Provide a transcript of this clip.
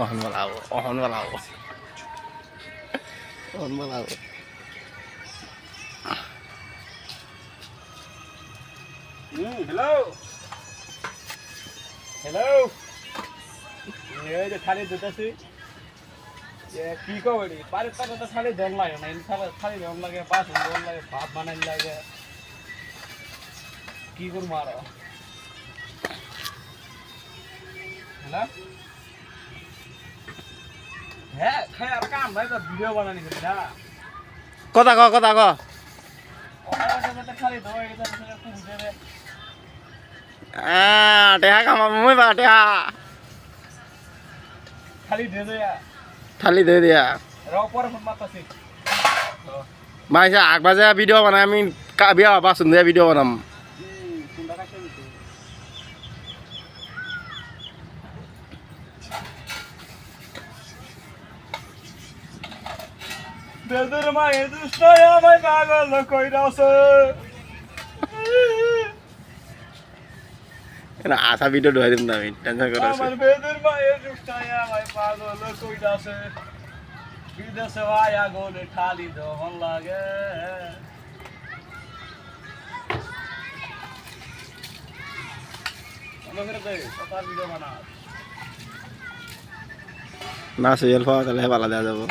অহন বলাবো অহন বলাবো অহন বলাবো hello hello এই যে খালি দুটাছি কি কবি বাড়ির পাশে তো খালি দল লাগে না খালি দল লাগে বাসন দল লাগে ভাত বানাই লাগে কি করবো আরো হ্যালো হ্যাঁ খাই আর কাম ভাই তো ভিডিও বানানি করি না কথা ক কথা ক খালি ধোয়া গেছে খুব দেবে টেহা কামাবো মই বা টেহা খালি ধে দে থালি দে দিয়া রাও পরে ফোন মারতাছি মাইছে আগবাজে ভিডিও বানাই আমি বিয়া বাসন দিয়া ভিডিও বানাম কোনটা কাছে দিতে বেদের মায়ের দুষ্টায় আমায় পাগল কইরাছে না আশা ভিডিও ঢুকাই দিম না আমি টেনশন করে আমার বেদের মায়ের দুষ্টায় আমায় পাগল কইরাছে বিদেশে আয়া গোলে ঠালি দহন লাগে ভিডিও বানা না সিরিয়াল পাওয়া তাহলে ভালো দেওয়া যাবো